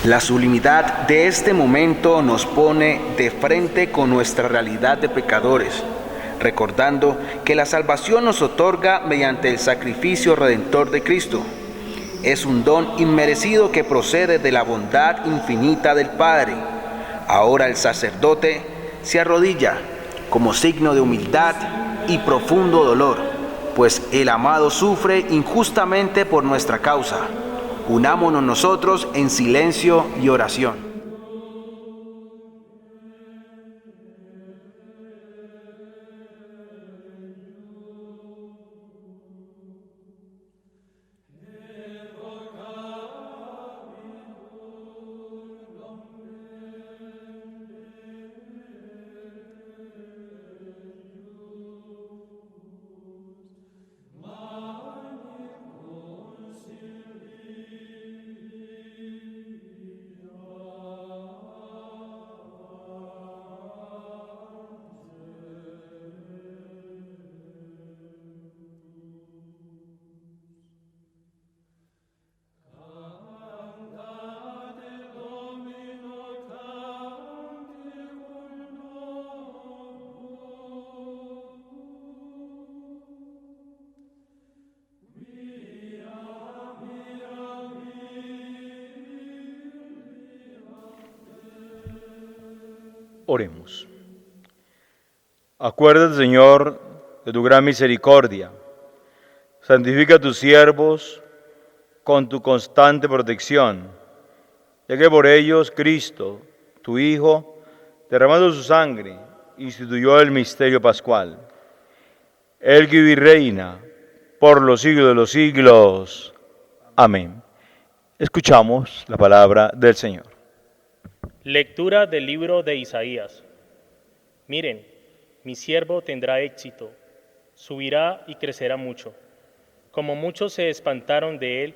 La sublimidad de este momento nos pone de frente con nuestra realidad de pecadores, recordando que la salvación nos otorga mediante el sacrificio redentor de Cristo. Es un don inmerecido que procede de la bondad infinita del Padre. Ahora el sacerdote se arrodilla como signo de humildad y profundo dolor, pues el amado sufre injustamente por nuestra causa. Unámonos nosotros en silencio y oración. Oremos. Acuérdate, Señor, de tu gran misericordia. Santifica a tus siervos con tu constante protección, ya que por ellos Cristo, tu Hijo, derramando su sangre, instituyó el misterio pascual. Él que vive y reina por los siglos de los siglos. Amén. Escuchamos la palabra del Señor. Lectura del libro de Isaías. Miren, mi siervo tendrá éxito, subirá y crecerá mucho. Como muchos se espantaron de él,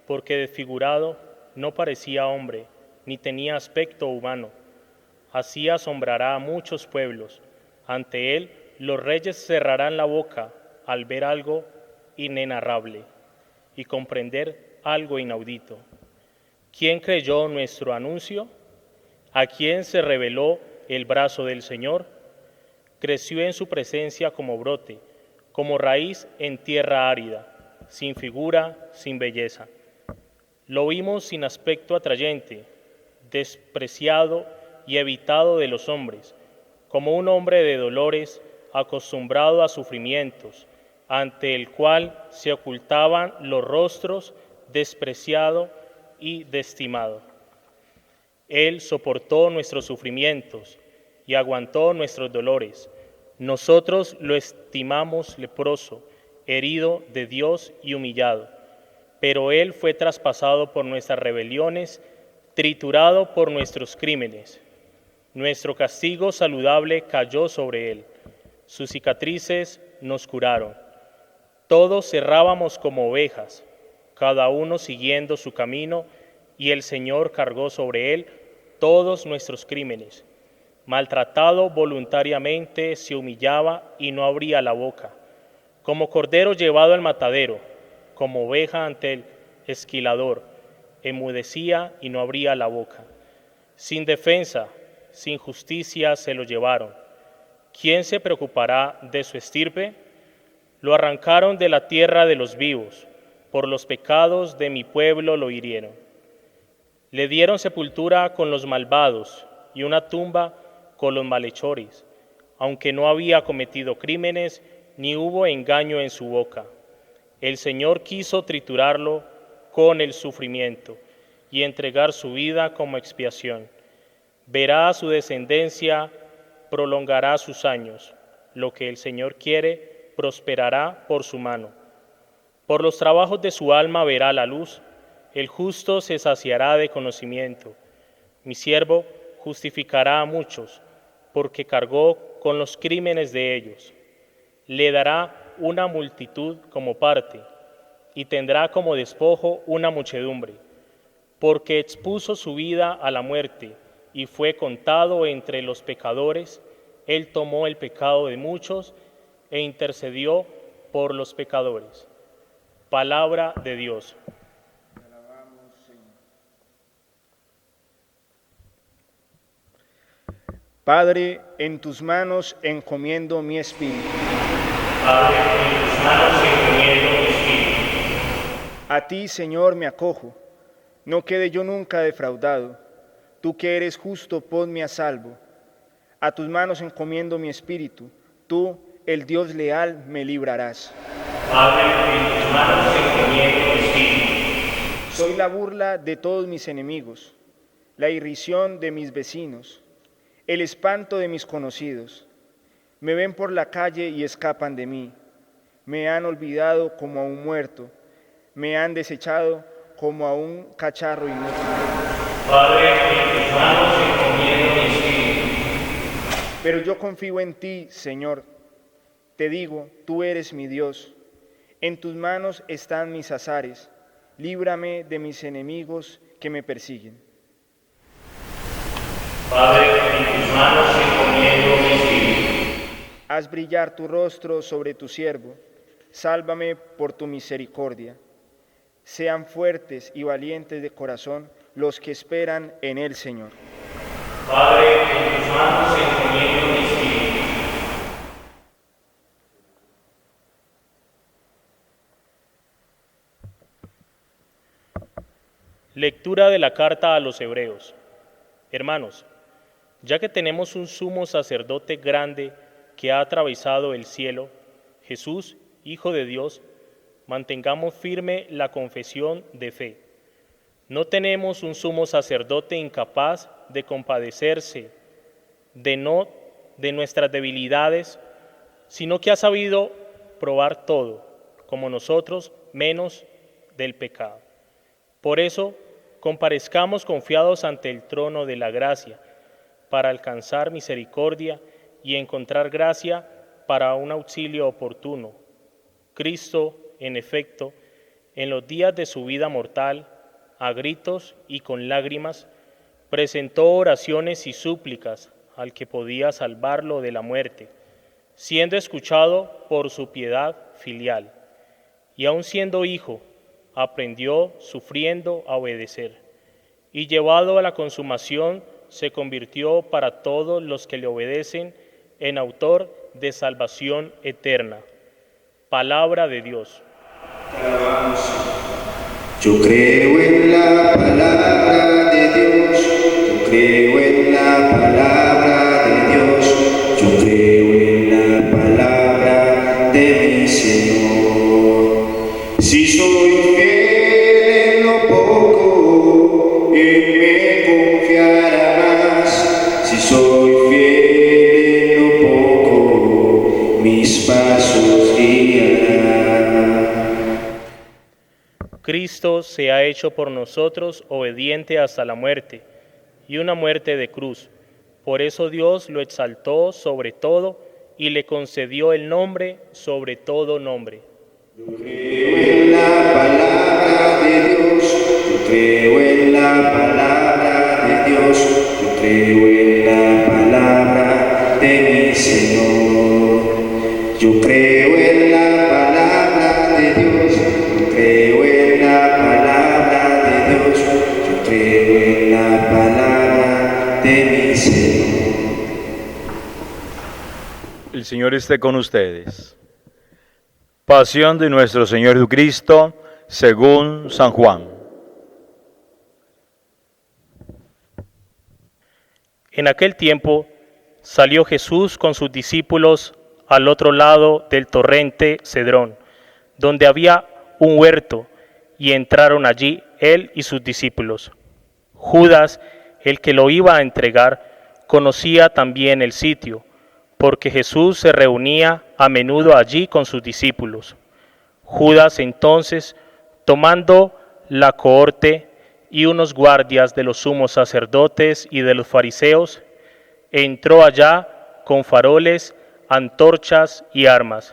porque desfigurado no parecía hombre, ni tenía aspecto humano. Así asombrará a muchos pueblos. Ante él los reyes cerrarán la boca al ver algo inenarrable y comprender algo inaudito. ¿Quién creyó nuestro anuncio? ¿A quién se reveló el brazo del Señor? Creció en su presencia como brote, como raíz en tierra árida, sin figura, sin belleza. Lo vimos sin aspecto atrayente, despreciado y evitado de los hombres, como un hombre de dolores, acostumbrado a sufrimientos, ante el cual se ocultaban los rostros, despreciado y desestimado. Él soportó nuestros sufrimientos y aguantó nuestros dolores. Nosotros lo estimamos leproso, herido de Dios y humillado. Pero Él fue traspasado por nuestras rebeliones, triturado por nuestros crímenes. Nuestro castigo saludable cayó sobre Él. Sus cicatrices nos curaron. Todos cerrábamos como ovejas, cada uno siguiendo su camino, y el Señor cargó sobre Él todos nuestros crímenes. Maltratado voluntariamente se humillaba y no abría la boca. Como cordero llevado al matadero, como oveja ante el esquilador, enmudecía y no abría la boca. Sin defensa, sin justicia se lo llevaron. ¿Quién se preocupará de su estirpe? Lo arrancaron de la tierra de los vivos, por los pecados de mi pueblo lo hirieron. Le dieron sepultura con los malvados y una tumba con los malhechores, aunque no había cometido crímenes ni hubo engaño en su boca. El Señor quiso triturarlo con el sufrimiento y entregar su vida como expiación. Verá a su descendencia, prolongará sus años. Lo que el Señor quiere prosperará por su mano. Por los trabajos de su alma verá la luz. El justo se saciará de conocimiento. Mi siervo justificará a muchos, porque cargó con los crímenes de ellos. Le dará una multitud como parte, y tendrá como despojo una muchedumbre, porque expuso su vida a la muerte, y fue contado entre los pecadores. Él tomó el pecado de muchos, e intercedió por los pecadores. Palabra de Dios. Padre, en tus manos encomiendo mi espíritu. Padre, en tus manos encomiendo mi espíritu. A ti, Señor, me acojo. No quede yo nunca defraudado. Tú que eres justo, ponme a salvo. A tus manos encomiendo mi espíritu. Tú, el Dios leal, me librarás. Padre, en tus manos encomiendo mi espíritu. Soy la burla de todos mis enemigos, la irrisión de mis vecinos, el espanto de mis conocidos. Me ven por la calle y escapan de mí. Me han olvidado como a un muerto. Me han desechado como a un cacharro inútil. Padre, en tus manos encomiendo mi espíritu. Pero yo confío en ti, Señor. Te digo, tú eres mi Dios. En tus manos están mis azares. Líbrame de mis enemigos que me persiguen. Padre, en tus manos encomiendo mi espíritu. Haz brillar tu rostro sobre tu siervo. Sálvame por tu misericordia. Sean fuertes y valientes de corazón los que esperan en el Señor. Padre, en tus manos encomiendo mi espíritu. Lectura de la carta a los Hebreos. Hermanos, ya que tenemos un sumo sacerdote grande que ha atravesado el cielo, Jesús, Hijo de Dios, mantengamos firme la confesión de fe. No tenemos un sumo sacerdote incapaz de compadecerse de nuestras debilidades, sino que ha sabido probar todo, como nosotros, menos del pecado. Por eso, comparezcamos confiados ante el trono de la gracia, para alcanzar misericordia y encontrar gracia para un auxilio oportuno. Cristo, en efecto, en los días de su vida mortal, a gritos y con lágrimas, presentó oraciones y súplicas al que podía salvarlo de la muerte, siendo escuchado por su piedad filial. Y aun siendo hijo, aprendió sufriendo a obedecer, y llevado a la consumación se convirtió para todos los que le obedecen en autor de salvación eterna. Palabra de Dios. Yo creo en la palabra de Dios, yo creo en la palabra de Dios, yo creo en la palabra de mi Señor. Si soy fiel en lo poco, Él me confiará más. Si soy fiel en lo poco, mis pasos guiará. Cristo se ha hecho por nosotros obediente hasta la muerte, y una muerte de cruz. Por eso Dios lo exaltó sobre todo y le concedió el nombre sobre todo nombre. Yo creo en la palabra de Dios, yo creo en la palabra de Dios, yo creo en la palabra de mi Señor. Yo creo en la palabra de Dios, yo creo en la palabra de Dios, yo creo en la palabra de mi Señor. El Señor esté con ustedes. Pasión de nuestro Señor Jesucristo, según San Juan. En aquel tiempo salió Jesús con sus discípulos al otro lado del torrente Cedrón, donde había un huerto, y entraron allí él y sus discípulos. Judas, el que lo iba a entregar, conocía también el sitio, porque Jesús se reunía a menudo allí con sus discípulos. Judas entonces, tomando la cohorte y unos guardias de los sumos sacerdotes y de los fariseos, entró allá con faroles, antorchas y armas.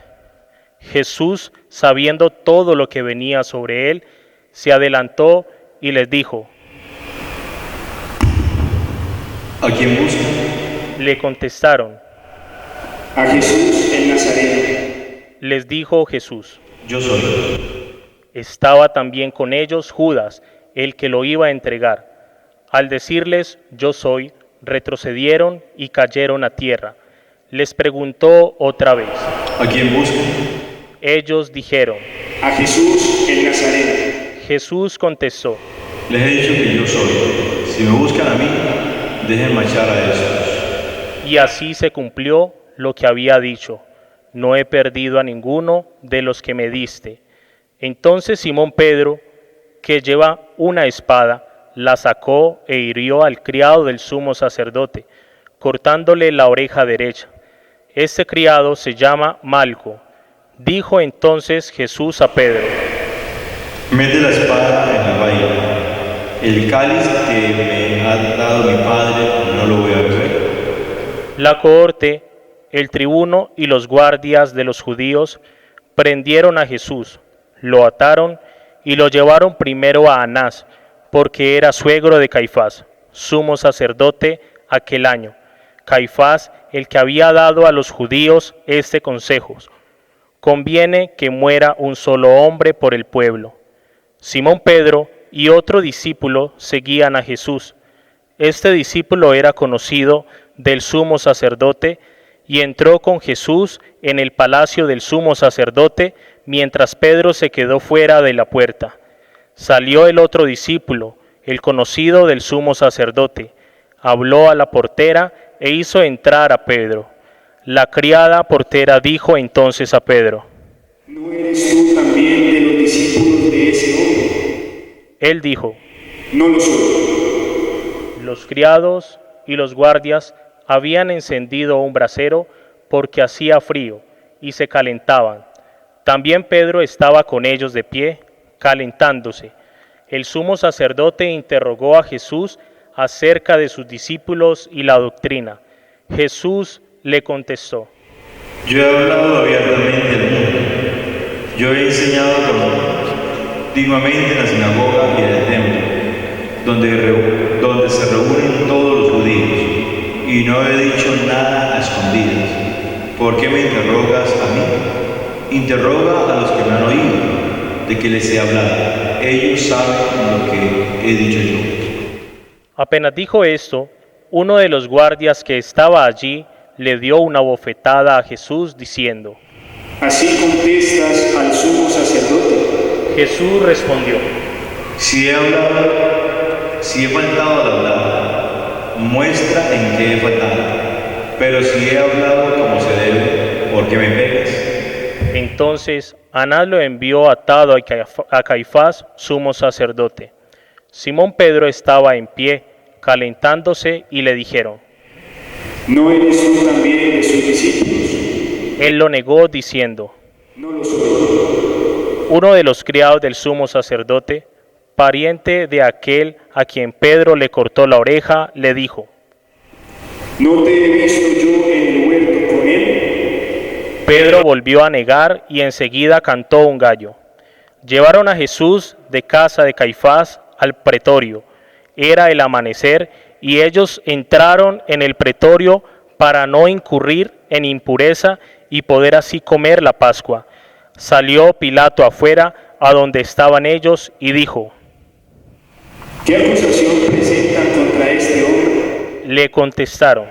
Jesús, sabiendo todo lo que venía sobre él, se adelantó y les dijo: ¿A quién buscan? Le contestaron. A Jesús el Nazareno. Les dijo Jesús. Yo soy. Estaba también con ellos Judas, el que lo iba a entregar. Al decirles yo soy, retrocedieron y cayeron a tierra. Les preguntó otra vez. ¿A quién buscan? Ellos dijeron. A Jesús el Nazareno. Jesús contestó. Les he dicho que yo soy. Si me buscan a mí, dejen marchar a estos. Y así se cumplió lo que había dicho. No he perdido a ninguno de los que me diste. Entonces Simón Pedro, que lleva una espada, la sacó e hirió al criado del sumo sacerdote, cortándole la oreja derecha. Este criado se llama Malco. Dijo entonces Jesús a Pedro. Mete la espada en la vaina. El cáliz que me ha dado mi padre no lo voy a beber. La cohorte, el tribuno y los guardias de los judíos prendieron a Jesús, lo ataron y lo llevaron primero a Anás, porque era suegro de Caifás, sumo sacerdote aquel año. Caifás, el que había dado a los judíos este consejo: conviene que muera un solo hombre por el pueblo. Simón Pedro y otro discípulo seguían a Jesús. Este discípulo era conocido del sumo sacerdote y entró con Jesús en el palacio del sumo sacerdote mientras Pedro se quedó fuera de la puerta. Salió el otro discípulo, el conocido del sumo sacerdote, habló a la portera e hizo entrar a Pedro. La criada portera dijo entonces a Pedro: ¿No eres tú también de los discípulos de ese hombre? Él dijo: No lo soy. Los criados y los guardias habían encendido un brasero porque hacía frío y se calentaban. También Pedro estaba con ellos de pie, calentándose. El sumo sacerdote interrogó a Jesús acerca de sus discípulos y la doctrina. Jesús le contestó: Yo he hablado abiertamente al mundo. Yo he enseñado continuamente en la sinagoga y en el templo, donde se reúnen todos los judíos, y no he dicho nada a escondidas. ¿Por qué me interrogas a mí? Interroga a los que me han oído, de que les he hablado. Ellos saben lo que he dicho yo. Apenas dijo esto, uno de los guardias que estaba allí le dio una bofetada a Jesús diciendo: ¿Así contestas al sumo sacerdote? Jesús respondió: Si he faltado al hablar, muestra en qué he faltado. Pero si he hablado como se debe, ¿por qué me pegas? Entonces Anás lo envió atado a Caifás, sumo sacerdote. Simón Pedro estaba en pie, calentándose, y le dijeron: ¿No eres tú también de sus discípulos? Él lo negó diciendo: No lo soy. Uno de los criados del sumo sacerdote, pariente de aquel a quien Pedro le cortó la oreja, le dijo: ¿No te he visto yo en el huerto con él? Pedro volvió a negar y enseguida cantó un gallo. Llevaron a Jesús de casa de Caifás al pretorio. Era el amanecer y ellos entraron en el pretorio para no incurrir en impureza y poder así comer la Pascua. Salió Pilato afuera a donde estaban ellos y dijo: ¿Qué acusación presentan contra este hombre? Le contestaron: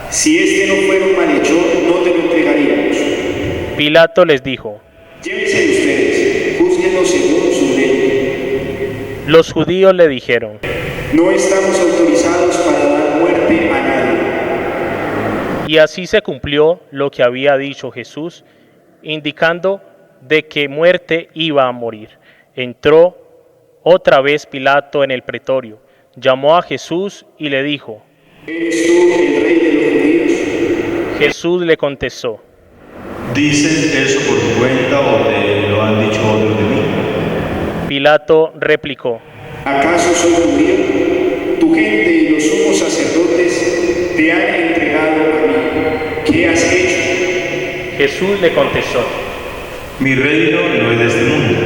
Si este no fuera un malhechor, no te lo entregaríamos. Pilato les dijo: Llévense ustedes, júzguenlo según su ley. Los judíos le dijeron: No estamos autorizados para dar muerte a nadie. Y así se cumplió lo que había dicho Jesús, indicando de qué muerte iba a morir. Entró otra vez Pilato en el pretorio, llamó a Jesús y le dijo: ¿Eres tú el rey de los judíos? Jesús le contestó: ¿Dicen eso por tu cuenta o te lo han dicho otros de mí? Pilato replicó: ¿Acaso soy judío? Tu gente y los sumos sacerdotes te han entregado a mí. ¿Qué has hecho? Jesús le contestó: Mi reino no es de este mundo.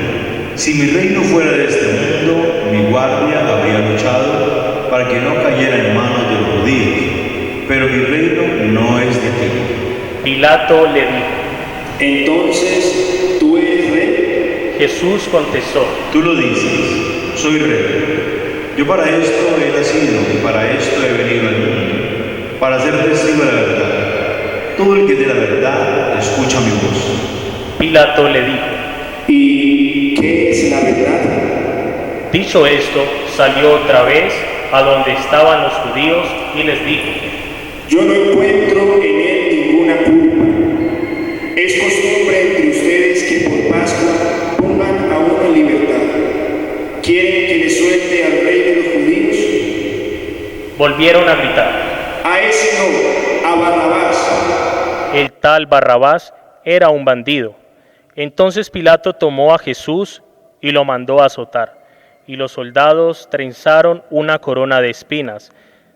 Si mi reino fuera de este mundo, mi guardia habría luchado para que no cayera en manos de los judíos. Pero mi reino no es de aquí. Pilato le dijo: Entonces, ¿tú eres rey? Jesús contestó: Tú lo dices, soy rey. Yo para esto he nacido y para esto he venido al mundo, para ser testigo de la verdad. Todo el que es de la verdad escucha mi voz. Pilato le dijo. ¿Y qué es la verdad? Dicho esto, salió otra vez a donde estaban los judíos y les dijo. Yo no encuentro en él ninguna culpa. Es costumbre entre ustedes que por Pascua pongan a uno en libertad. ¿Quieren que le suelte al rey de los judíos? Volvieron a gritar. A ese no, a Barrabás. El tal Barrabás era un bandido. Entonces Pilato tomó a Jesús y lo mandó a azotar. Y los soldados trenzaron una corona de espinas,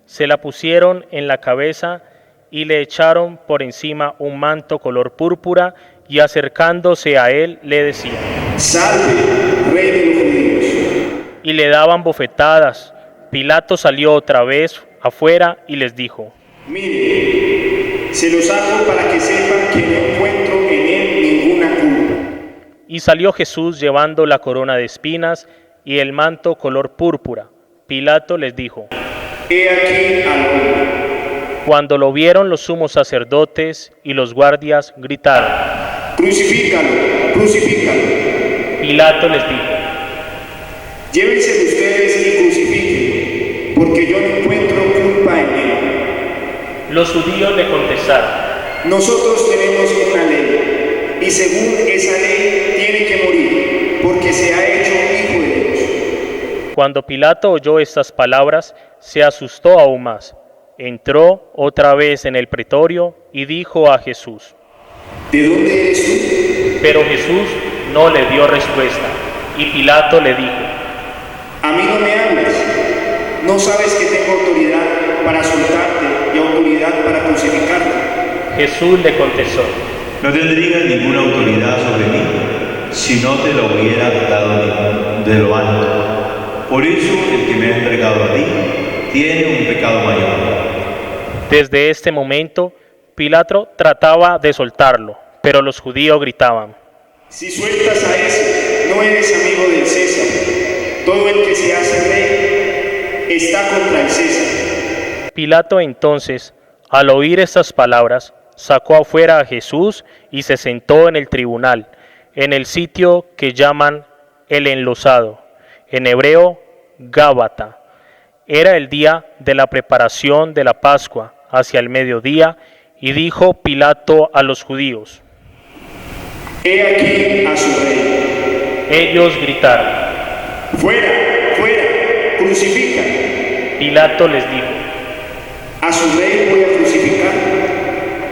se la pusieron en la cabeza y le echaron por encima un manto color púrpura, y acercándose a él le decían: Salve, rey de los judíos. Y le daban bofetadas. Pilato salió otra vez afuera y les dijo: Mire, se lo saco para que sepan que no encuentro en él ninguna culpa. Y salió Jesús llevando la corona de espinas y el manto color púrpura. Pilato les dijo: He aquí al hombre. Cuando lo vieron los sumos sacerdotes y los guardias gritaron: Crucifícalo, crucifícalo. Pilato les dijo: Llévense ustedes y crucifíquenlo, porque yo no encuentro culpa en él. Los judíos le contestaron: Nosotros tenemos una ley, y según esa ley tiene que morir, porque se ha hecho hijo de Dios. Cuando Pilato oyó estas palabras, se asustó aún más. Entró otra vez en el pretorio y dijo a Jesús: ¿De dónde eres tú? Pero Jesús no le dio respuesta, y Pilato le dijo: A mí no me hablas. ¿No sabes que tengo autoridad para soltarte y autoridad para crucificarte? Jesús le contestó: No tendría ninguna autoridad sobre mí si no te lo hubiera dado de lo alto. Por eso el que me ha entregado a ti tiene un pecado mayor. Desde este momento, Pilato trataba de soltarlo, pero los judíos gritaban: Si sueltas a ese, no eres amigo del César. Todo el que se hace rey está contra el César. Pilato entonces, al oír estas palabras, sacó afuera a Jesús y se sentó en el tribunal, en el sitio que llaman el Enlosado, en hebreo Gábata. Era el día de la preparación de la Pascua, hacia el mediodía, y dijo Pilato a los judíos: He aquí a su rey. Ellos gritaron: Fuera, fuera, crucifica. Pilato les dijo: A su rey voy a crucificar.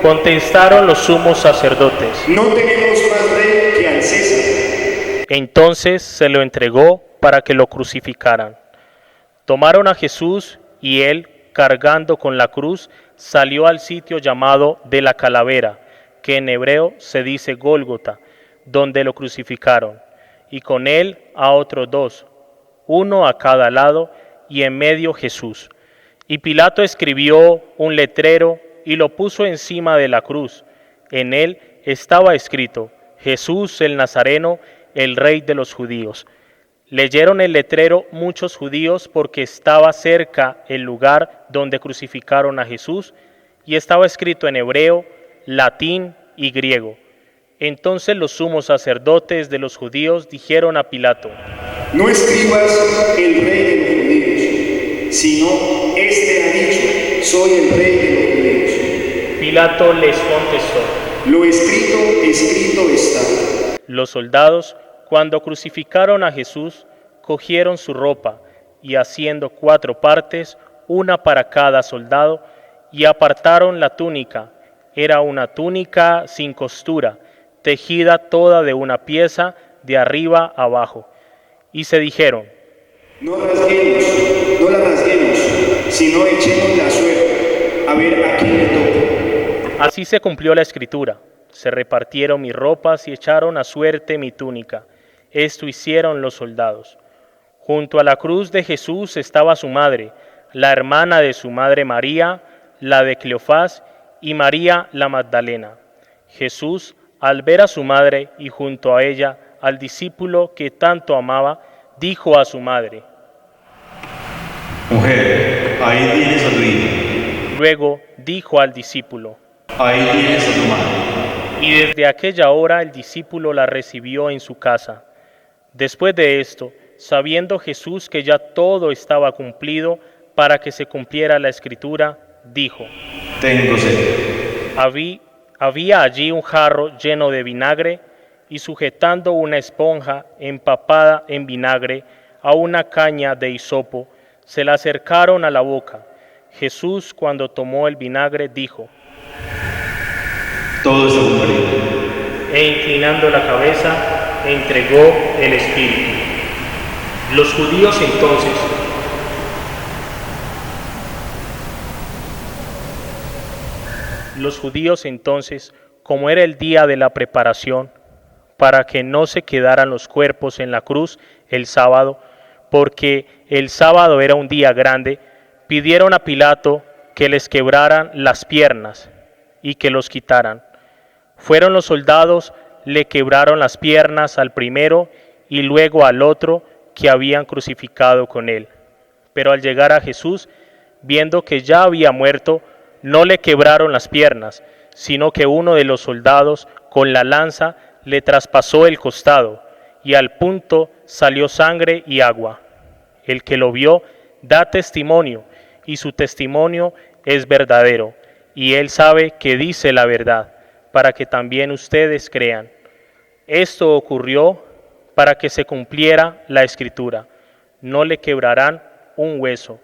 Contestaron los sumos sacerdotes: No tenemos más rey que al César. Entonces se lo entregó para que lo crucificaran. Tomaron a Jesús y él, cargando con la cruz, salió al sitio llamado de la Calavera, que en hebreo se dice Gólgota, donde lo crucificaron, y con él a otros dos, uno a cada lado, y en medio Jesús. Y Pilato escribió un letrero y lo puso encima de la cruz. En él estaba escrito: Jesús el Nazareno, el Rey de los Judíos. Leyeron el letrero muchos judíos porque estaba cerca el lugar donde crucificaron a Jesús, y estaba escrito en hebreo, latín y griego. Entonces los sumos sacerdotes de los judíos dijeron a Pilato: No escribas el rey de los judíos, sino este ha dicho: soy el rey de los judíos. Pilato les contestó: Lo escrito, escrito está. Los soldados, cuando crucificaron a Jesús, cogieron su ropa y haciendo 4 partes, una para cada soldado, y apartaron la túnica. Era una túnica sin costura, tejida toda de una pieza de arriba abajo. Y se dijeron: No la rasguemos, sino echemos la suerte, a ver a quién le toca. Así se cumplió la escritura. Se repartieron mis ropas y echaron a suerte mi túnica. Esto hicieron los soldados. Junto a la cruz de Jesús estaba su madre, la hermana de su madre María, la de Cleofás, y María la Magdalena. Jesús, al ver a su madre y junto a ella al discípulo que tanto amaba, dijo a su madre: Mujer, ahí tienes a tu hijo, Luego dijo al discípulo, ahí tienes a tu madre. y desde aquella hora el discípulo la recibió en su casa. Después de esto, sabiendo Jesús que ya todo estaba cumplido para que se cumpliera la Escritura, dijo, Tengo sed. había allí un jarro lleno de vinagre, y sujetando una esponja empapada en vinagre a una caña de hisopo, se la acercaron a la boca. Jesús, cuando tomó el vinagre, dijo, Todo está cumplido. e inclinando la cabeza, entregó el Espíritu. Los judíos entonces, como era el día de la preparación, para que no se quedaran los cuerpos en la cruz el sábado, porque el sábado era un día grande, pidieron a Pilato que les quebraran las piernas y que los quitaran. Fueron los soldados, le quebraron las piernas al primero y luego al otro que habían crucificado con él. Pero al llegar a Jesús, viendo que ya había muerto, no le quebraron las piernas, sino que uno de los soldados con la lanza le traspasó el costado, y al punto salió sangre y agua. El que lo vio da testimonio, y su testimonio es verdadero, y él sabe que dice la verdad, para que también ustedes crean. Esto ocurrió para que se cumpliera la Escritura: no le quebrarán un hueso.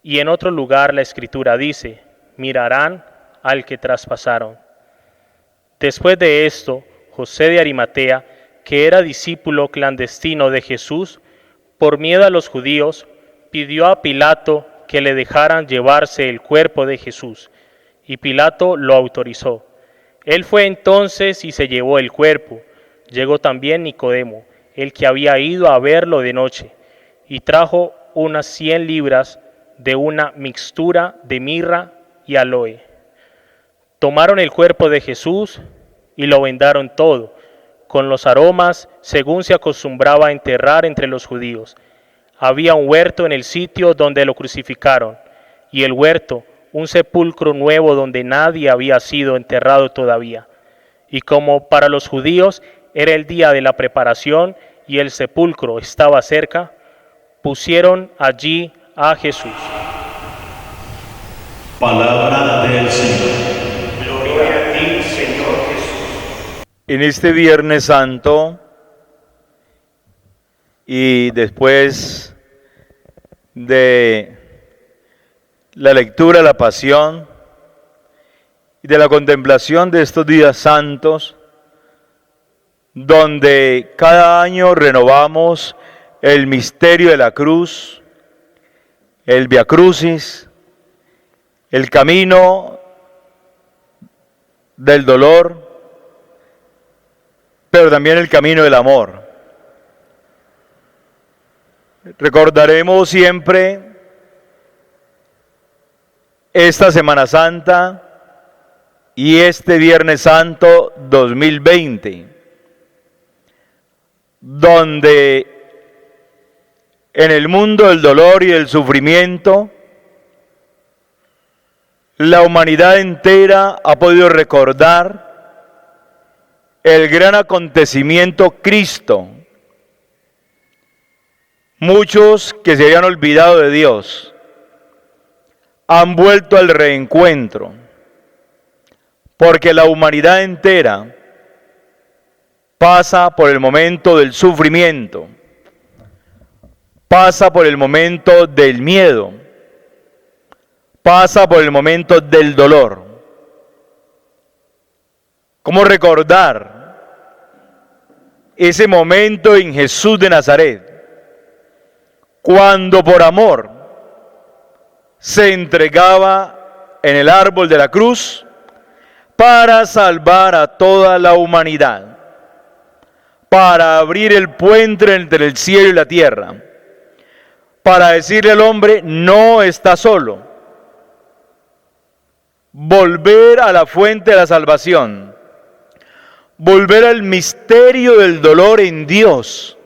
Y en otro lugar la Escritura dice: mirarán al que traspasaron. Después de esto, José de Arimatea, que era discípulo clandestino de Jesús, por miedo a los judíos, pidió a Pilato que le dejaran llevarse el cuerpo de Jesús, y Pilato lo autorizó. Él fue entonces y se llevó el cuerpo. Llegó también Nicodemo, el que había ido a verlo de noche, y trajo unas 100 libras de una mixtura de mirra y aloe. Tomaron el cuerpo de Jesús y lo vendaron todo, con los aromas, según se acostumbraba a enterrar entre los judíos. Había un huerto en el sitio donde lo crucificaron, y el huerto, un sepulcro nuevo donde nadie había sido enterrado todavía. Y como para los judíos era el día de la preparación y el sepulcro estaba cerca, pusieron allí a Jesús. Palabra del Señor. Gloria a ti, Señor Jesús. En este Viernes Santo y después de la lectura de la Pasión y de la contemplación de estos días santos, donde cada año renovamos el misterio de la cruz, el Via Crucis, el camino del dolor, pero también el camino del amor. Recordaremos siempre esta Semana Santa y este Viernes Santo 2020, donde en el mundo del dolor y del sufrimiento, la humanidad entera ha podido recordar el gran acontecimiento Cristo. Muchos que se habían olvidado de Dios han vuelto al reencuentro, porque la humanidad entera pasa por el momento del sufrimiento, pasa por el momento del miedo, pasa por el momento del dolor. ¿Cómo recordar ese momento en Jesús de Nazaret, cuando por amor se entregaba en el árbol de la cruz para salvar a toda la humanidad, para abrir el puente entre el cielo y la tierra, para decirle al hombre: no está solo, volver a la fuente de la salvación, volver al misterio del dolor en Dios,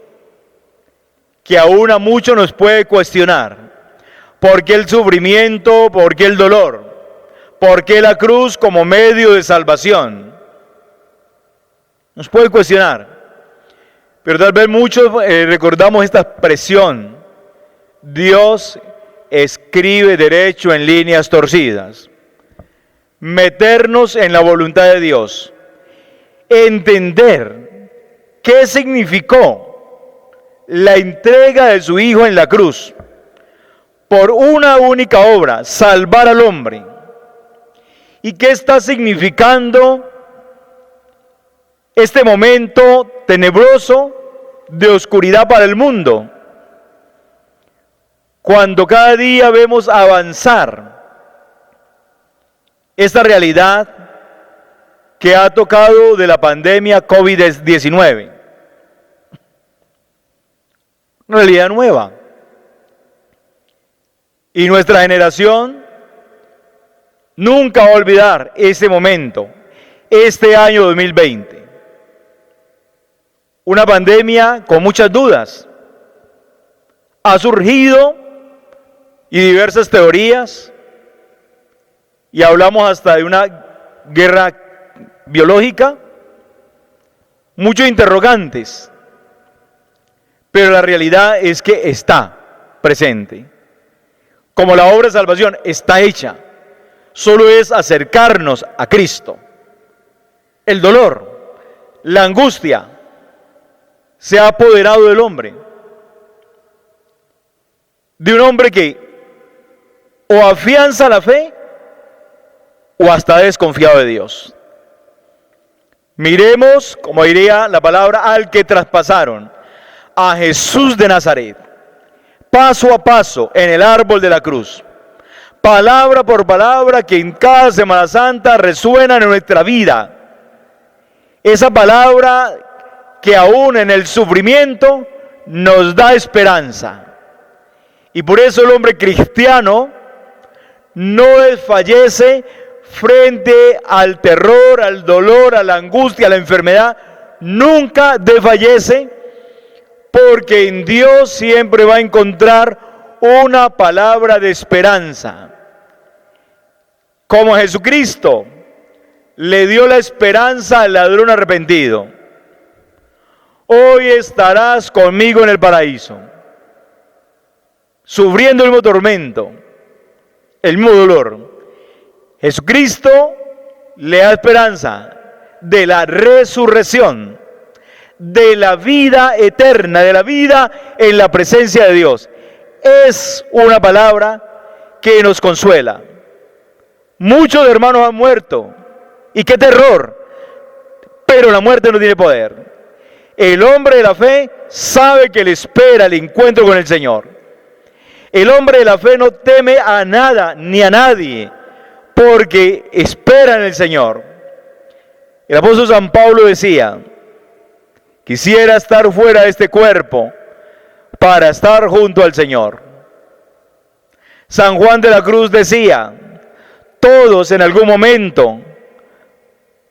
que aún a muchos nos puede cuestionar, ¿Por qué el sufrimiento? ¿Por qué el dolor? ¿Por qué la cruz como medio de salvación? Nos puede cuestionar, pero tal vez muchos recordamos esta expresión: Dios escribe derecho en líneas torcidas. Meternos en la voluntad de Dios, entender qué significó la entrega de su Hijo en la cruz por una única obra, salvar al hombre, y qué está significando este momento tenebroso de oscuridad para el mundo, cuando cada día vemos avanzar esta realidad que ha tocado de la pandemia COVID-19. Una realidad nueva. Y nuestra generación nunca va a olvidar ese momento, este año 2020. Una pandemia con muchas dudas. Ha surgido y diversas teorías, y hablamos hasta de una guerra biológica, muchos interrogantes, pero la realidad es que está presente. Como la obra de salvación está hecha, solo es acercarnos a Cristo. El dolor, la angustia, se ha apoderado del hombre, de un hombre que o afianza la fe o hasta desconfiado de Dios. Miremos, como diría la palabra, al que traspasaron, a Jesús de Nazaret, paso a paso en el árbol de la cruz, palabra por palabra que en cada Semana Santa resuena en nuestra vida. Esa palabra que aún en el sufrimiento nos da esperanza. Y por eso el hombre cristiano no desfallece frente al terror, al dolor, a la angustia, a la enfermedad. Nunca desfallece, porque en Dios siempre va a encontrar una palabra de esperanza. Como Jesucristo le dio la esperanza al ladrón arrepentido: hoy estarás conmigo en el paraíso. Sufriendo el mismo tormento, el mismo dolor, Jesucristo le da esperanza de la resurrección, de la vida eterna, de la vida en la presencia de Dios. Es una palabra que nos consuela. Muchos hermanos han muerto, y qué terror, pero la muerte no tiene poder. El hombre de la fe sabe que le espera el encuentro con el Señor. El hombre de la fe no teme a nada ni a nadie, porque espera en el Señor. El apóstol San Pablo decía: quisiera estar fuera de este cuerpo para estar junto al Señor. San Juan de la Cruz decía: todos en algún momento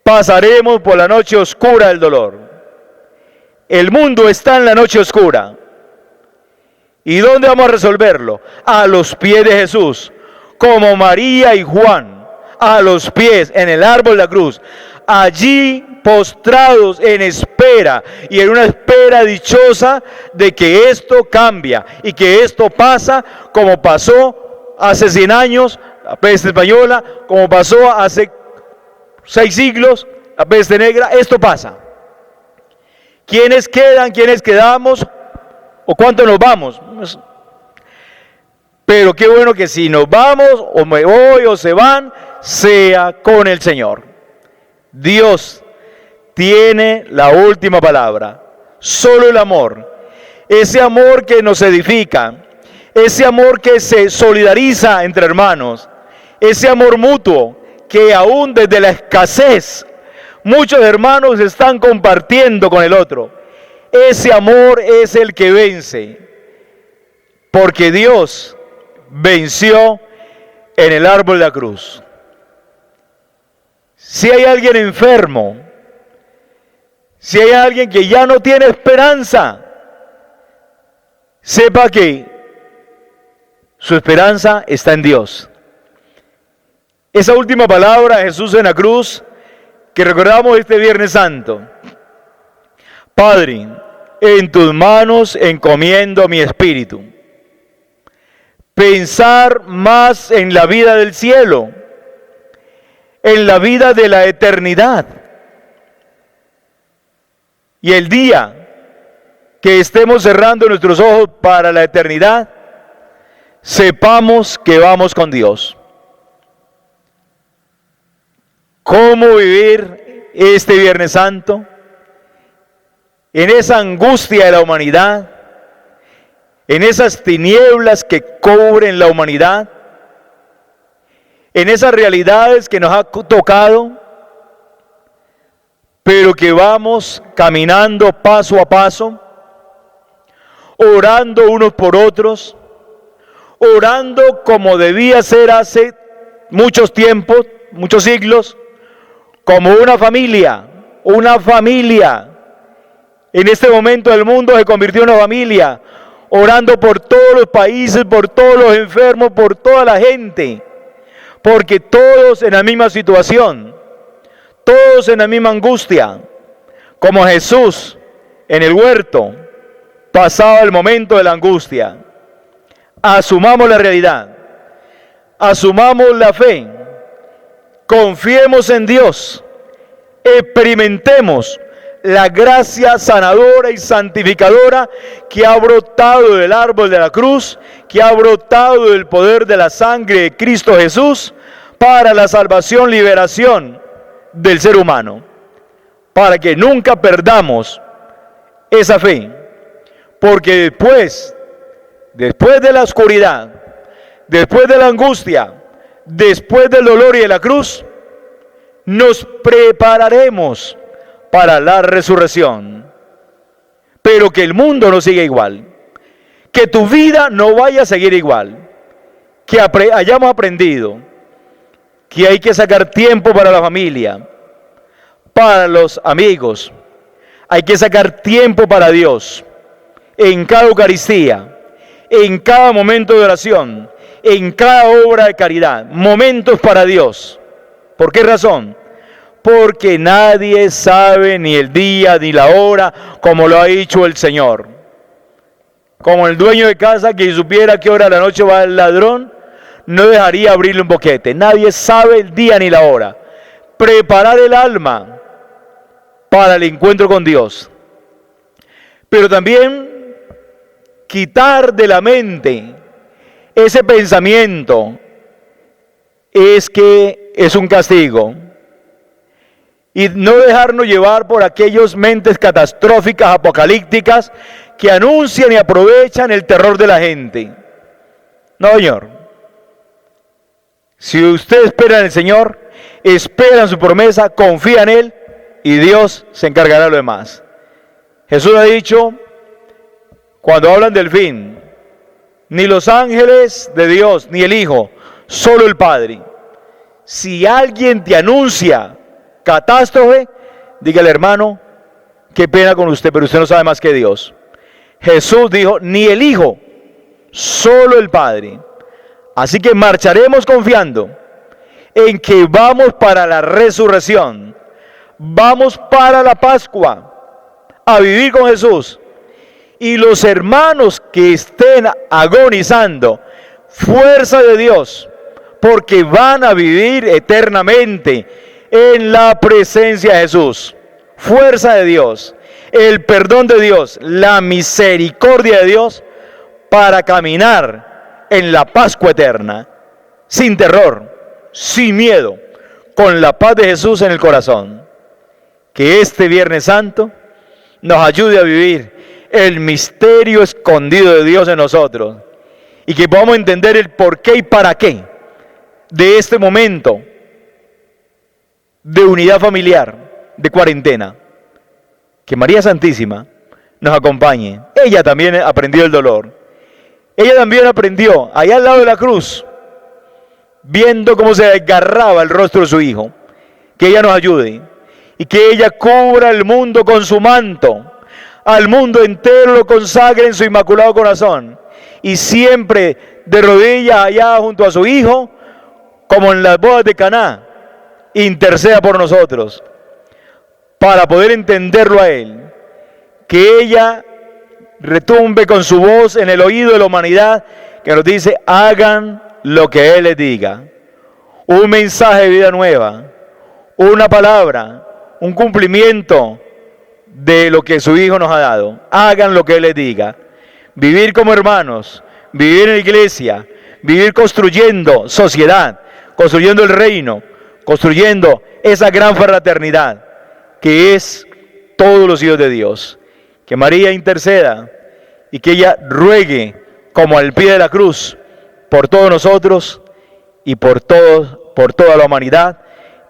pasaremos por la noche oscura del dolor. El mundo está en la noche oscura. ¿Y dónde vamos a resolverlo? A los pies de Jesús, como María y Juan, a los pies, en el árbol de la cruz, allí postrados en espera, y en una espera dichosa de que esto cambia y que esto pasa, como pasó hace 100 años, la peste española, como pasó hace 6 siglos, la peste negra. Esto pasa. ¿Quiénes quedan? ¿Quiénes quedamos? ¿O cuánto nos vamos? Pero qué bueno que si nos vamos, o me voy, o se van, sea con el Señor. Dios tiene la última palabra. Solo el amor. Ese amor que nos edifica. Ese amor que se solidariza entre hermanos. Ese amor mutuo que aún desde la escasez muchos hermanos están compartiendo con el otro. Ese amor es el que vence, porque Dios venció en el árbol de la cruz. Si hay alguien enfermo, si hay alguien que ya no tiene esperanza, sepa que Su esperanza está en Dios. Esa última palabra de Jesús en la cruz que recordamos este Viernes Santo. Padre, en tus manos encomiendo mi espíritu. Pensar más en la vida del cielo, en la vida de la eternidad. Y el día que estemos cerrando nuestros ojos para la eternidad, sepamos que vamos con Dios. ¿Cómo vivir este Viernes Santo? En esa angustia de la humanidad, en esas tinieblas que cubren la humanidad, en esas realidades que nos ha tocado, pero que vamos caminando paso a paso, orando unos por otros, orando como debía ser hace muchos tiempos, muchos siglos, como una familia. En este momento el mundo se convirtió en una familia, orando por todos los países, por todos los enfermos, por toda la gente, porque todos en la misma situación, todos en la misma angustia, como Jesús en el huerto, pasaba el momento de la angustia. Asumamos la realidad, asumamos la fe, confiemos en Dios, experimentemos la gracia sanadora y santificadora que ha brotado del árbol de la cruz, que ha brotado del poder de la sangre de Cristo Jesús para la salvación, liberación del ser humano, para que nunca perdamos esa fe, porque después de la oscuridad, después de la angustia, después del dolor y de la cruz, nos prepararemos para la resurrección. Pero que el mundo no siga igual, que tu vida no vaya a seguir igual, que hayamos aprendido que hay que sacar tiempo para la familia, para los amigos, hay que sacar tiempo para Dios, en cada Eucaristía, en cada momento de oración, en cada obra de caridad, momentos para Dios. ¿Por qué razón? Porque nadie sabe ni el día ni la hora, como lo ha dicho el Señor. Como el dueño de casa que si supiera a qué hora de la noche va el ladrón, no dejaría abrirle un boquete. Nadie sabe el día ni la hora. Preparar el alma para el encuentro con Dios. Pero también quitar de la mente ese pensamiento es que es un castigo. Y no dejarnos llevar por aquellas mentes catastróficas, apocalípticas, que anuncian y aprovechan el terror de la gente. No, Señor. Si usted espera en el Señor, espera en su promesa, confía en Él y Dios se encargará de lo demás. Jesús ha dicho, cuando hablan del fin, ni los ángeles de Dios, ni el Hijo, solo el Padre. Si alguien te anuncia catástrofe, dígale, hermano, qué pena con usted, pero usted no sabe más que Dios. Jesús dijo, ni el Hijo, solo el Padre. Así que marcharemos confiando en que vamos para la resurrección, vamos para la Pascua, a vivir con Jesús. Y los hermanos que estén agonizando, fuerza de Dios, porque van a vivir eternamente en la presencia de Jesús. Fuerza de Dios, el perdón de Dios, la misericordia de Dios para caminar en la Pascua eterna, sin terror, sin miedo, con la paz de Jesús en el corazón. Que este Viernes Santo nos ayude a vivir el misterio escondido de Dios en nosotros y que podamos entender el por qué y para qué de este momento de unidad familiar, de cuarentena. Que María Santísima nos acompañe. Ella también aprendió el dolor. Ella también aprendió allá al lado de la cruz, viendo cómo se desgarraba el rostro de su Hijo. Que ella nos ayude y que ella cubra el mundo con su manto, al mundo entero lo consagre en su inmaculado corazón y siempre de rodillas allá junto a su hijo, como en las bodas de Caná, interceda por nosotros, para poder entenderlo a Él, que ella retumbe con su voz en el oído de la humanidad, que nos dice, hagan lo que Él les diga. Un mensaje de vida nueva, una palabra, un cumplimiento de lo que su Hijo nos ha dado. Hagan lo que Él les diga. Vivir como hermanos, vivir en la iglesia, vivir construyendo sociedad, construyendo el reino, construyendo esa gran fraternidad que es todos los hijos de Dios. Que María interceda y que ella ruegue como al pie de la cruz por todos nosotros y por toda la humanidad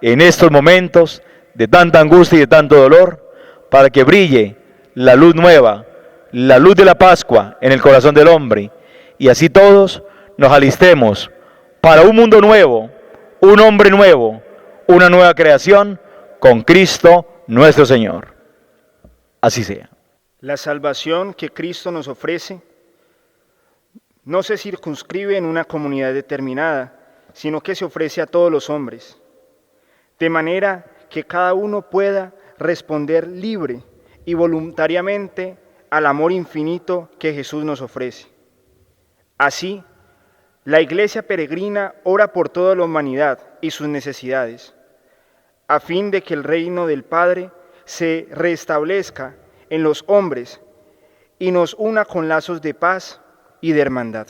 en estos momentos de tanta angustia y de tanto dolor, para que brille la luz nueva, la luz de la Pascua en el corazón del hombre, y así todos nos alistemos para un mundo nuevo, un hombre nuevo, una nueva creación con Cristo nuestro Señor. Así sea. La salvación que Cristo nos ofrece no se circunscribe en una comunidad determinada, sino que se ofrece a todos los hombres, de manera que cada uno pueda responder libre y voluntariamente al amor infinito que Jesús nos ofrece. Así, la Iglesia peregrina ora por toda la humanidad y sus necesidades, a fin de que el reino del Padre se restablezca en los hombres y nos una con lazos de paz y de hermandad.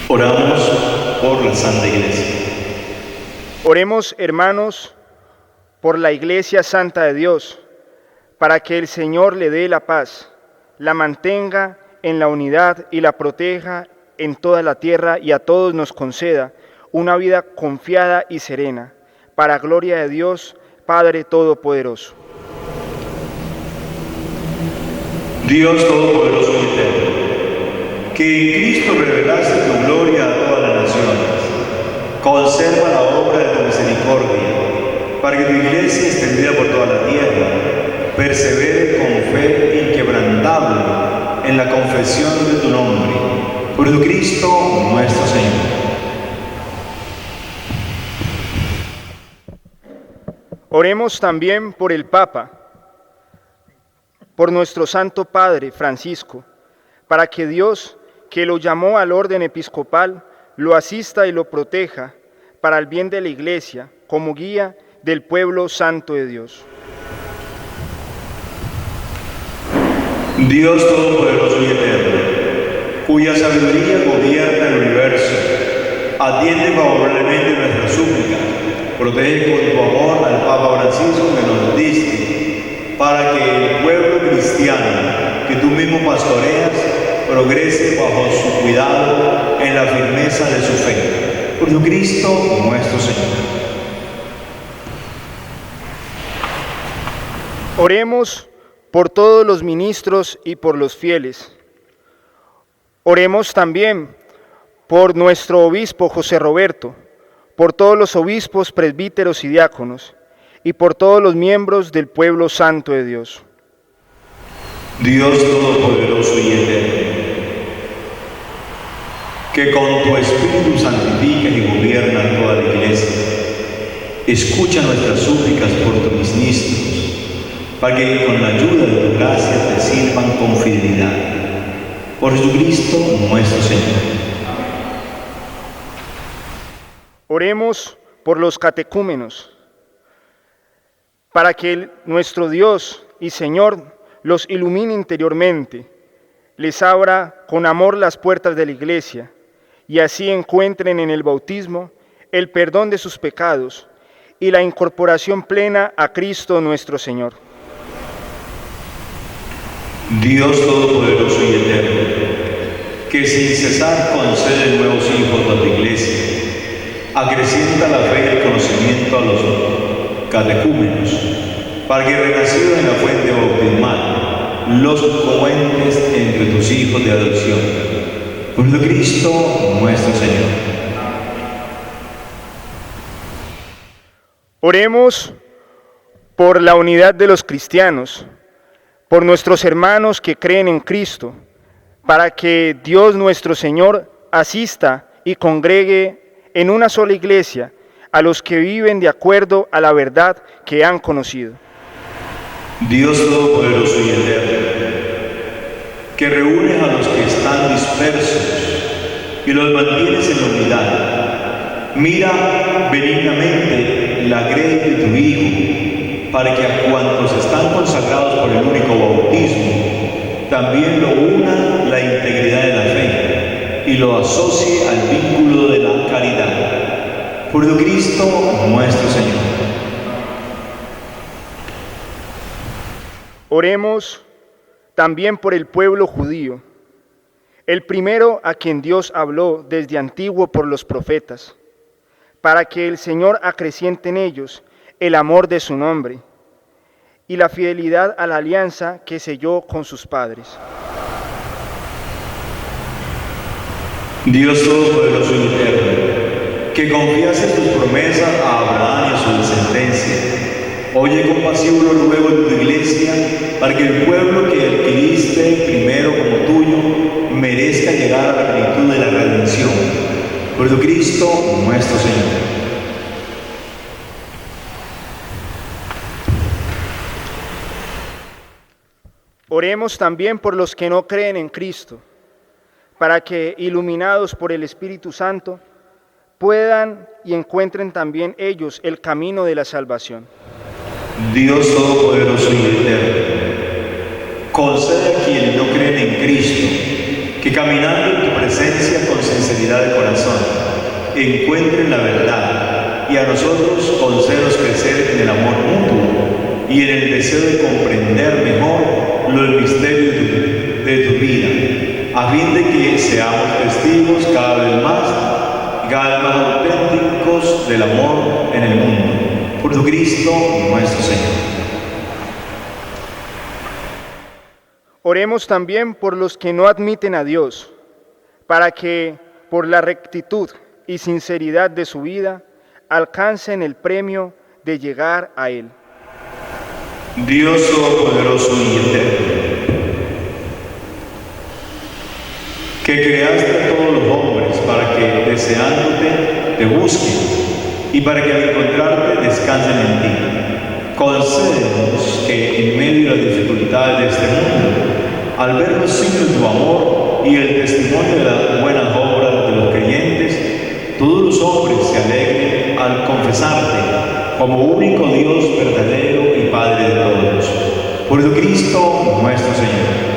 Oramos por la Santa Iglesia. Oremos, hermanos, por la Iglesia Santa de Dios, para que el Señor le dé la paz, la mantenga en la unidad y la proteja en toda la tierra, y a todos nos conceda una vida confiada y serena, para gloria de Dios, Padre Todopoderoso. Dios Todopoderoso y Eterno, que en Cristo revelaste tu gloria a todas las naciones, conserva la obra de tu misericordia, para que tu Iglesia, extendida por toda la tierra, persevere con fe inquebrantable en la confesión de tu nombre, por Jesucristo nuestro Señor. Oremos también por el Papa, por nuestro Santo Padre Francisco, para que Dios, que lo llamó al orden episcopal, lo asista y lo proteja para el bien de la Iglesia, como guía del pueblo santo de Dios. Dios Todopoderoso y Eterno, cuya sabiduría gobierna el universo, atiende favorablemente nuestras súplicas, protege con tu amor al Papa Francisco que nos diste, para que el pueblo cristiano que tú mismo pastoreas progrese bajo su cuidado en la firmeza de su fe. Por Jesucristo nuestro Señor. Oremos por todos los ministros y por los fieles. Oremos también por nuestro obispo José Roberto, por todos los obispos, presbíteros y diáconos, y por todos los miembros del pueblo santo de Dios. Dios Todopoderoso y Eterno, que con tu Espíritu santificas y gobiernas toda la Iglesia, escucha nuestras súplicas por tus ministros, para que con la ayuda de tu gracia te sirvan con fidelidad. Por Jesucristo nuestro Señor. Oremos por los catecúmenos, para que nuestro Dios y Señor los ilumine interiormente, les abra con amor las puertas de la Iglesia, y así encuentren en el bautismo el perdón de sus pecados y la incorporación plena a Cristo nuestro Señor. Dios Todopoderoso y Eterno, que sin cesar concede nuevos hijos a tu Iglesia, acrecienta la fe y el conocimiento a los catecúmenos, para que renacidos en la fuente bautismal, los cuentes entre tus hijos de adopción. Por Jesucristo nuestro Señor. Oremos por la unidad de los cristianos, por nuestros hermanos que creen en Cristo, para que Dios nuestro Señor asista y congregue en una sola iglesia a los que viven de acuerdo a la verdad que han conocido. Dios Todopoderoso y Eterno, que reúnes a los que están dispersos y los mantienes en la unidad, mira benignamente la grey de tu Hijo, para que a cuantos están consagrados por el único bautismo, también lo una la integridad de la fe y lo asocie al vínculo de la caridad. Por Cristo nuestro Señor. Oremos también por el pueblo judío, el primero a quien Dios habló desde antiguo por los profetas, para que el Señor acreciente en ellos el amor de su nombre y la fidelidad a la alianza que selló con sus padres. Dios Todopoderoso y Eterno, que confiaste tus promesas a Abraham y a su descendencia, oye compasivo los ruegos de tu iglesia, para que el pueblo que adquiriste primero como tuyo merezca llegar a la plenitud de la redención. Por Cristo nuestro Señor. Oremos también por los que no creen en Cristo, para que, iluminados por el Espíritu Santo, puedan y encuentren también ellos el camino de la salvación. Dios Todopoderoso y Eterno, concede a quienes no creen en Cristo, que caminando en tu presencia con sinceridad de corazón, encuentren la verdad, y a nosotros concédenos crecer en el amor mutuo y en el deseo de comprender mejor los misterios de tu vida, a fin de que seamos testigos cada vez más auténticos del amor en el mundo. Por Cristo nuestro Señor. Oremos también por los que no admiten a Dios, para que, por la rectitud y sinceridad de su vida, alcancen el premio de llegar a Él. Dios Todopoderoso y Eterno, que creaste a todos los hombres para que, deseándote, te busquen, y para que al encontrarte descansen en ti. Concédenos que en medio de las dificultades de este mundo, al ver los signos de tu amor y el testimonio de las buenas obras de los creyentes, todos los hombres se alegren al confesarte como único Dios verdadero y Padre de todos. Por Cristo nuestro Señor.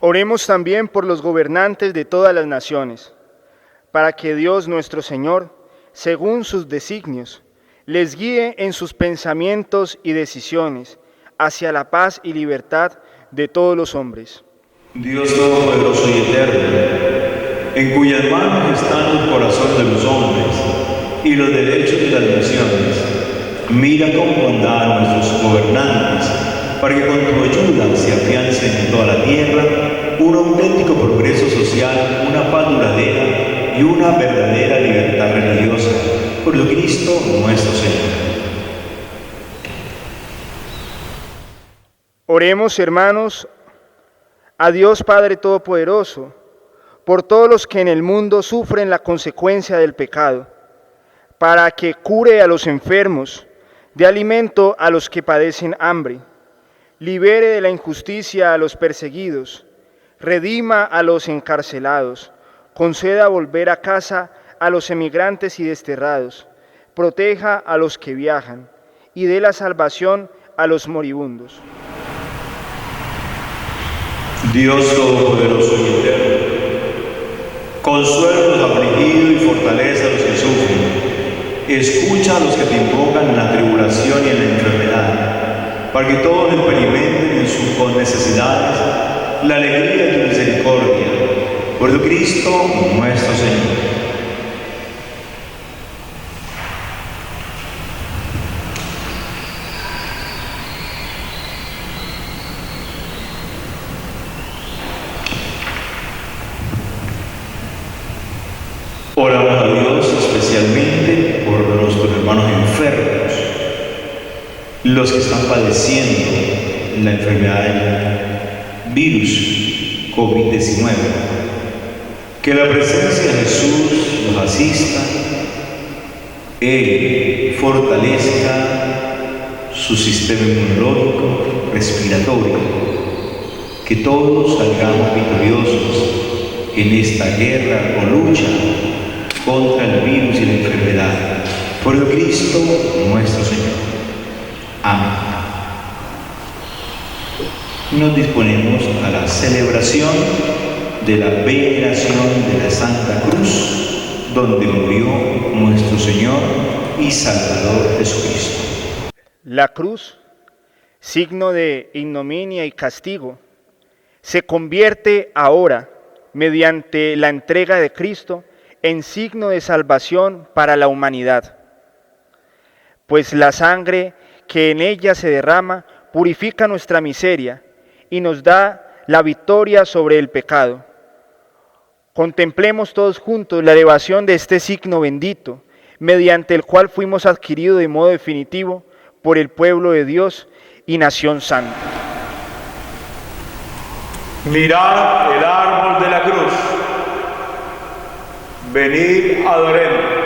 Oremos también por los gobernantes de todas las naciones, para que Dios nuestro Señor, según sus designios, les guíe en sus pensamientos y decisiones hacia la paz y libertad de todos los hombres. Dios Todopoderoso y Eterno, en cuyas manos están los corazones de los hombres y los derechos de las naciones, mira con bondad a nuestros gobernantes, para que con tu ayuda se afiancen en toda la tierra un auténtico progreso social, una paz duradera y una verdadera libertad religiosa, por Cristo nuestro Señor. Oremos, hermanos, a Dios Padre Todopoderoso, por todos los que en el mundo sufren la consecuencia del pecado, para que cure a los enfermos, dé alimento a los que padecen hambre, libere de la injusticia a los perseguidos, redima a los encarcelados, conceda volver a casa a los emigrantes y desterrados, proteja a los que viajan y dé la salvación a los moribundos. Dios Todopoderoso y Eterno, consuela a los afligidos y fortalece a los que sufren, escucha a los que te invocan en la tribulación y en la enfermedad, para que todos experimenten en sus necesidades la alegría de tu misericordia. Por Cristo nuestro Señor. Oramos a Dios especialmente por nuestros hermanos enfermos, los que están padeciendo la enfermedad del virus COVID-19. Que la presencia de Jesús los asista, Él fortalezca su sistema inmunológico, respiratorio, que todos salgamos victoriosos en esta guerra o lucha contra el virus y la enfermedad, por el Cristo nuestro Señor. Amén. Nos disponemos a la celebración de la veneración de la Santa Cruz, donde murió nuestro Señor y Salvador Jesucristo. La cruz, signo de ignominia y castigo, se convierte ahora, mediante la entrega de Cristo, en signo de salvación para la humanidad. Pues la sangre que en ella se derrama purifica nuestra miseria y nos da la victoria sobre el pecado. Contemplemos todos juntos la elevación de este signo bendito, mediante el cual fuimos adquiridos de modo definitivo por el pueblo de Dios y nación santa. Mirad el árbol de la cruz. Venid, adoremos.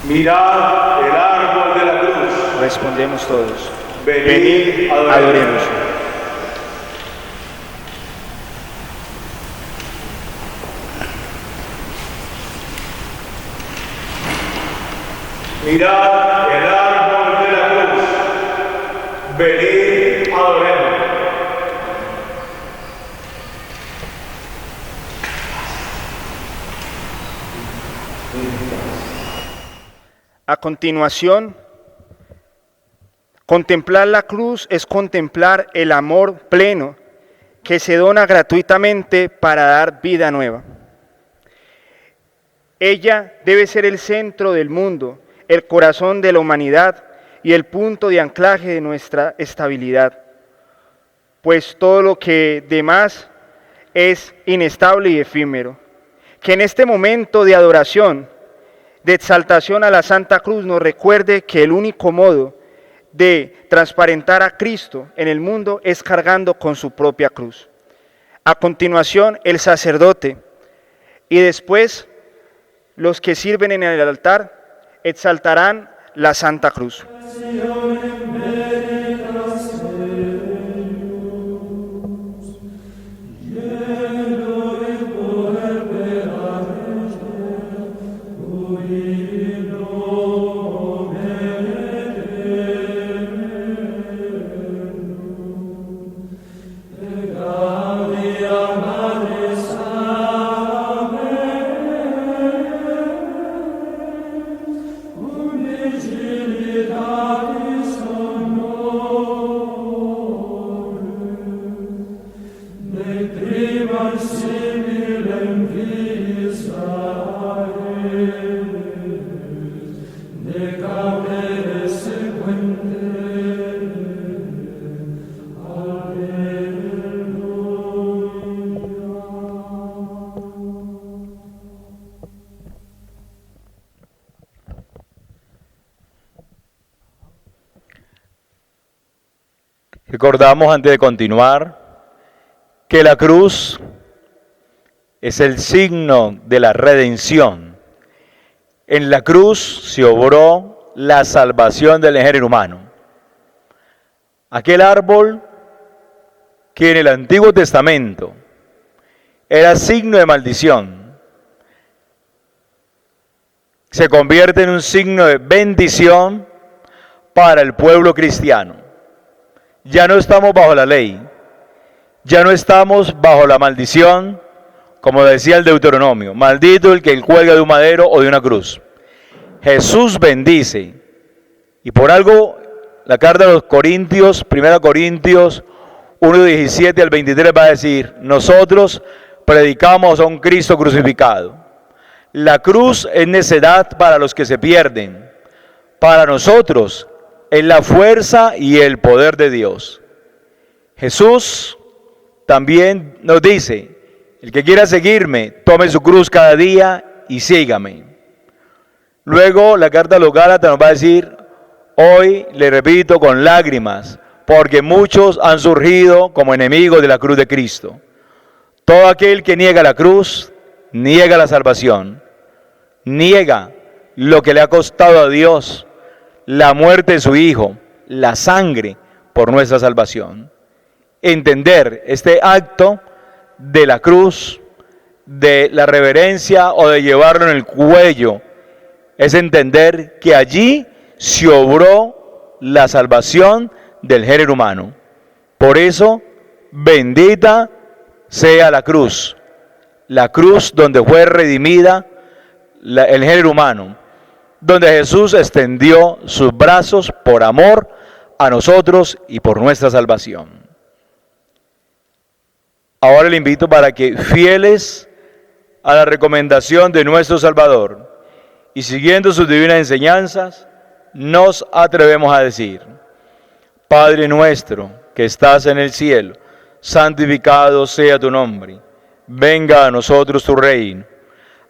Mirad el árbol de la cruz. Respondemos todos. Venid, adoremos. Mirad el árbol de la cruz. Venid, adoremos. A continuación, contemplar la cruz es contemplar el amor pleno que se dona gratuitamente para dar vida nueva. Ella debe ser el centro del mundo, el corazón de la humanidad y el punto de anclaje de nuestra estabilidad, pues todo lo que demás es inestable y efímero. Que en este momento de adoración, de exaltación a la Santa Cruz, nos recuerde que el único modo de transparentar a Cristo en el mundo es cargando con su propia cruz. A continuación, el sacerdote y después los que sirven en el altar exaltarán la Santa Cruz. Recordamos antes de continuar que la cruz es el signo de la redención. En la cruz se obró la salvación del género humano. Aquel árbol que en el Antiguo Testamento era signo de maldición, se convierte en un signo de bendición para el pueblo cristiano. Ya no estamos bajo la ley, ya no estamos bajo la maldición, como decía el Deuteronomio, maldito el que cuelga de un madero o de una cruz. Jesús bendice, y por algo la carta de los Corintios, 1 Corintios 1:17 al 23 va a decir, nosotros predicamos a un Cristo crucificado. La cruz es necedad para los que se pierden, para nosotros es la fuerza y el poder de Dios. Jesús también nos dice, el que quiera seguirme, tome su cruz cada día y sígame. Luego la carta a los Gálatas nos va a decir, hoy le repito con lágrimas, porque muchos han surgido como enemigos de la cruz de Cristo. Todo aquel que niega la cruz, niega la salvación, niega lo que le ha costado a Dios, la muerte de su Hijo, la sangre por nuestra salvación. Entender este acto de la cruz, de la reverencia o de llevarlo en el cuello, es entender que allí se obró la salvación del género humano. Por eso, bendita sea la cruz donde fue redimida el género humano, donde Jesús extendió sus brazos por amor a nosotros y por nuestra salvación. Ahora le invito para que, fieles a la recomendación de nuestro Salvador y siguiendo sus divinas enseñanzas, nos atrevemos a decir: Padre nuestro que estás en el cielo, santificado sea tu nombre. Venga a nosotros tu reino.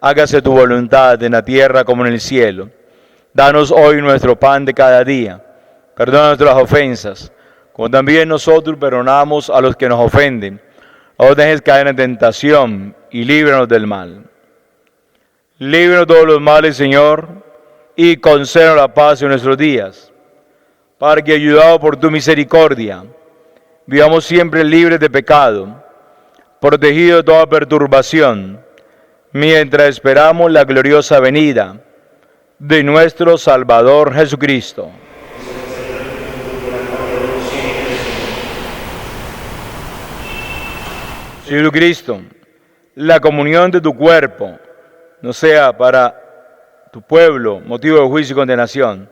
Hágase tu voluntad en la tierra como en el cielo. Danos hoy nuestro pan de cada día. Perdona nuestras ofensas, como también nosotros perdonamos a los que nos ofenden. No nos dejes caer en tentación y líbranos del mal. Líbranos de todos los males, Señor, y concédenos la paz en nuestros días, para que, ayudados por tu misericordia, vivamos siempre libres de pecado, protegidos de toda perturbación, mientras esperamos la gloriosa venida de nuestro Salvador Jesucristo. Señor Cristo, la comunión de tu cuerpo no sea para tu pueblo motivo de juicio y condenación,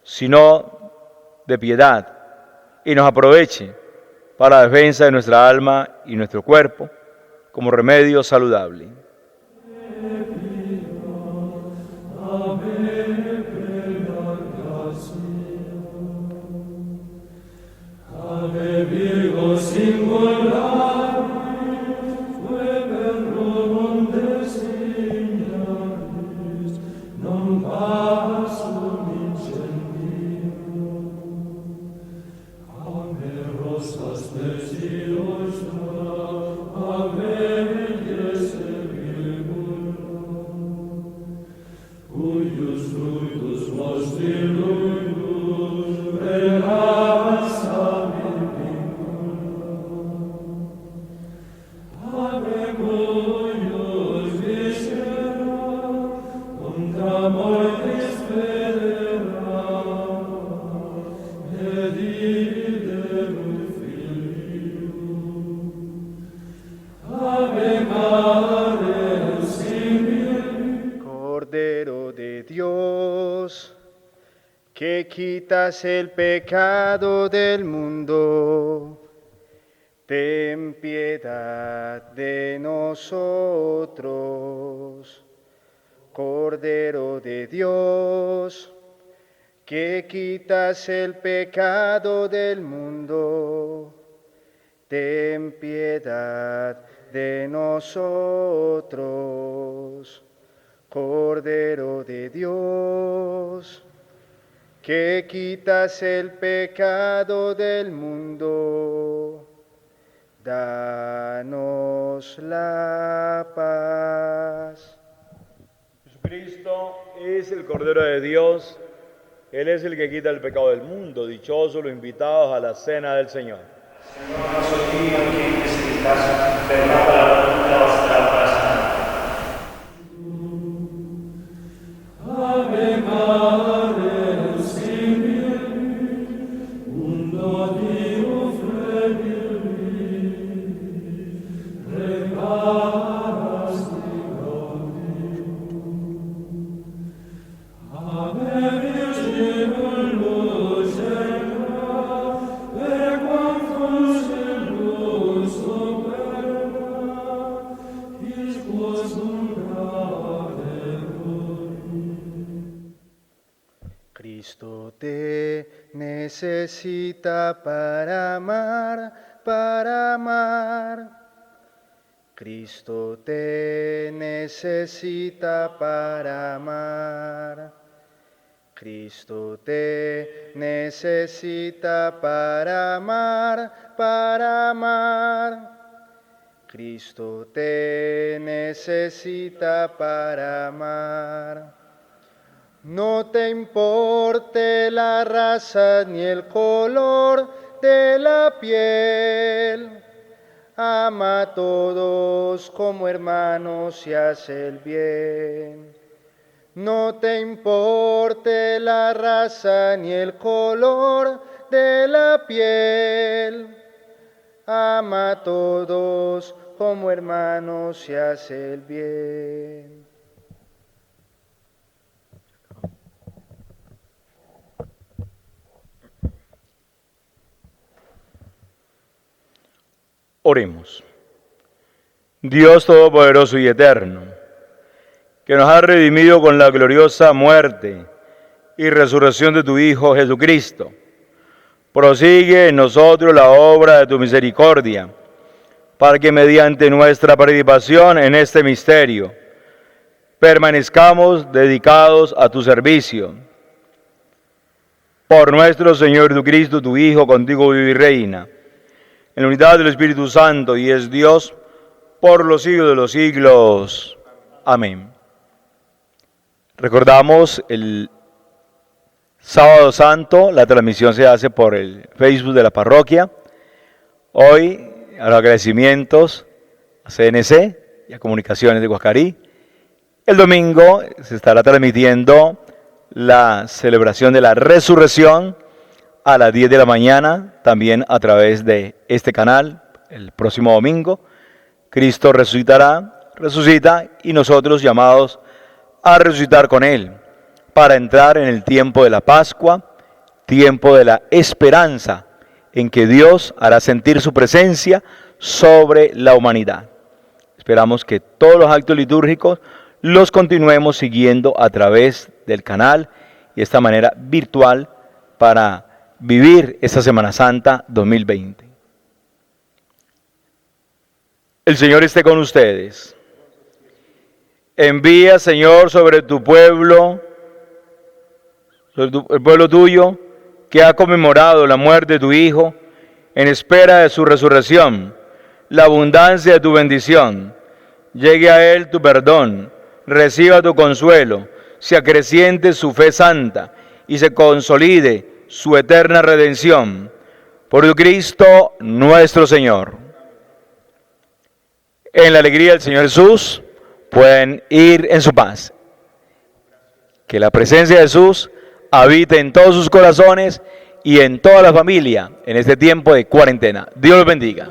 sino de piedad, y nos aproveche para la defensa de nuestra alma y nuestro cuerpo como remedio saludable. Cordero de Dios, que quitas el pecado del mundo, ten piedad de nosotros. Cordero de Dios, que quitas el pecado del mundo, ten piedad de nosotros. Cordero de Dios, que quitas el pecado del mundo, danos la paz. Jesucristo es el Cordero de Dios, Él es el que quita el pecado del mundo. Dichosos los invitados a la cena del Señor. Señor, no soy digno que entres en mi casa, pero una palabra tuya bastará para sanar. Ave Maria, Simil, uno Dio flebilli, reparas Ave Virginum lucera, per quam concelus superna, isquos grave. Cristo te necesita para amar, para amar. Cristo te necesita para amar. Cristo te necesita para amar, para amar. Cristo te necesita para amar. No te importe la raza ni el color de la piel. Ama a todos como hermanos y haz el bien. No te importe la raza ni el color de la piel. Ama a todos como hermanos y haz el bien. Oremos. Dios Todopoderoso y Eterno, que nos has redimido con la gloriosa muerte y resurrección de tu Hijo Jesucristo, prosigue en nosotros la obra de tu misericordia, para que mediante nuestra participación en este misterio permanezcamos dedicados a tu servicio. Por nuestro Señor Jesucristo, tu Hijo, contigo vive y reina, en la unidad del Espíritu Santo, y es Dios por los siglos de los siglos. Amén. Recordamos el Sábado Santo, la transmisión se hace por el Facebook de la parroquia. Hoy, a los agradecimientos a CNC y a Comunicaciones de Guascarí. El domingo se estará transmitiendo la celebración de la resurrección a las 10 de la mañana, también a través de este canal, el próximo domingo. Cristo resucita y nosotros llamados a resucitar con Él, para entrar en el tiempo de la Pascua, tiempo de la esperanza, en que Dios hará sentir su presencia sobre la humanidad. Esperamos que todos los actos litúrgicos los continuemos siguiendo a través del canal y de esta manera virtual para vivir esta Semana Santa 2020. El Señor esté con ustedes. Envía, Señor, sobre tu pueblo, el pueblo tuyo, que ha conmemorado la muerte de tu Hijo, en espera de su resurrección, la abundancia de tu bendición. Llegue a Él tu perdón, reciba tu consuelo, se acreciente su fe santa y se consolide su eterna redención. Por Cristo nuestro Señor. En la alegría del Señor Jesús pueden ir en su paz. Que la presencia de Jesús habite en todos sus corazones y en toda la familia en este tiempo de cuarentena. Dios los bendiga.